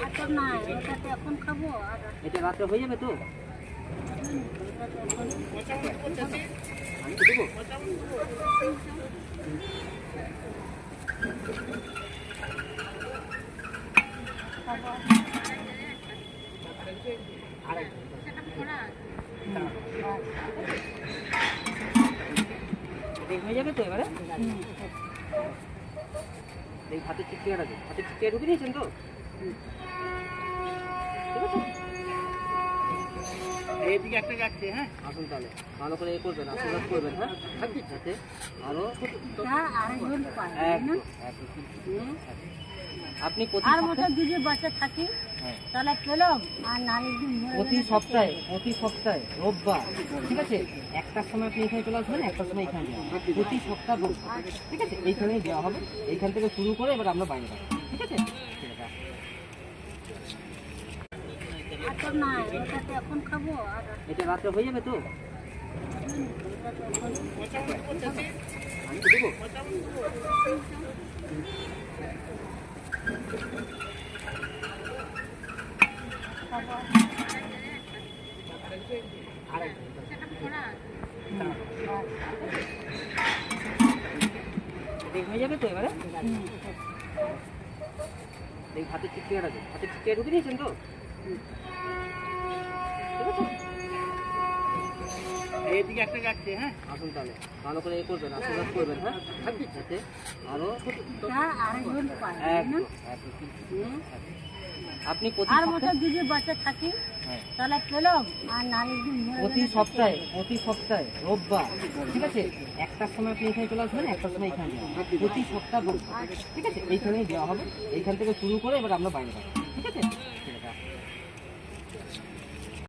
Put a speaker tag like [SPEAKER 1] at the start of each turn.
[SPEAKER 1] আচ্ছা না, এটা তো এখন খাবো আর
[SPEAKER 2] এটা রাত্রে হয়ে যাবে তো?
[SPEAKER 1] এটা তো এখন
[SPEAKER 2] আমি তো দেবো।
[SPEAKER 1] খাবো।
[SPEAKER 2] এই হয়ে যাবে তো এবারে? এই হাতের চিটচিটা আছে, হাতের চিটচিটা ঢুকে দিয়েছেন তো? ঠিক আছে,
[SPEAKER 3] এইদিকে একটা যাচ্ছে। হ্যাঁ,
[SPEAKER 2] আসুন তাহলে ভালো করে এ করবেন, আশীর্বাদ করবেন। হ্যাঁ, থাকবি যাতে আরো
[SPEAKER 1] আরেকজন পায় না?
[SPEAKER 2] একদম একদম। আপনি প্রতি
[SPEAKER 1] আর
[SPEAKER 2] সপ্তাহে
[SPEAKER 1] মতো যদি বাচ্চা থাকি
[SPEAKER 2] হ্যাঁ,
[SPEAKER 1] তাহলে পেলাম আর নারীর দিন
[SPEAKER 2] প্রতি সপ্তাহে রোববার, ঠিক আছে, একটার সময় আপনি এখানে চলে আসবেন, একটার সময় এখানে যাবেন। প্রতি সপ্তাহ রোববার, ঠিক আছে, এইখানেই দেওয়া হবে। এইখান থেকে শুরু করে এবার আমরা বাইরে যাবো, ঠিক আছে? ঠিক আছে।
[SPEAKER 1] আচ্ছা না, এটা তো এখন খাবো আর
[SPEAKER 2] এটা রাত্রে হয়ে যাবে তো?
[SPEAKER 1] এটা তো এখন
[SPEAKER 2] আমি তো দেবো।
[SPEAKER 1] খাবো।
[SPEAKER 2] এটা হয়ে যাবে তো এবারে? এই হাতের চিটচিটা আছে, হাতের চিটচিটা ঢুকে দিয়েছেন তো? ঠিক আছে,
[SPEAKER 3] এইদিকে একটা যাচ্ছে। হ্যাঁ,
[SPEAKER 2] আসুন তাহলে ভালো করে এ করবেন, আশীর্বাদ করবেন। হ্যাঁ, থাকবি যাতে আরো
[SPEAKER 1] আরেকজন পায় না?
[SPEAKER 2] একদম একদম। আপনি প্রতি
[SPEAKER 1] আর মতো
[SPEAKER 2] সপ্তাহে
[SPEAKER 1] যদি বাচ্চা থাকি
[SPEAKER 2] হ্যাঁ,
[SPEAKER 1] তাহলে পেলাম আর নারীর দিন
[SPEAKER 2] প্রতি সপ্তাহে রোববার, ঠিক আছে, একটার সময় আপনি এখানে চলে আসবেন, একটার সময় এখানে যাবেন। প্রতি সপ্তাহ রোববার, ঠিক আছে, এইখানেই দেওয়া হবে। এইখান থেকে শুরু করে এবার আমরা বাইরে যাবো, ঠিক আছে? ঠিক আছে।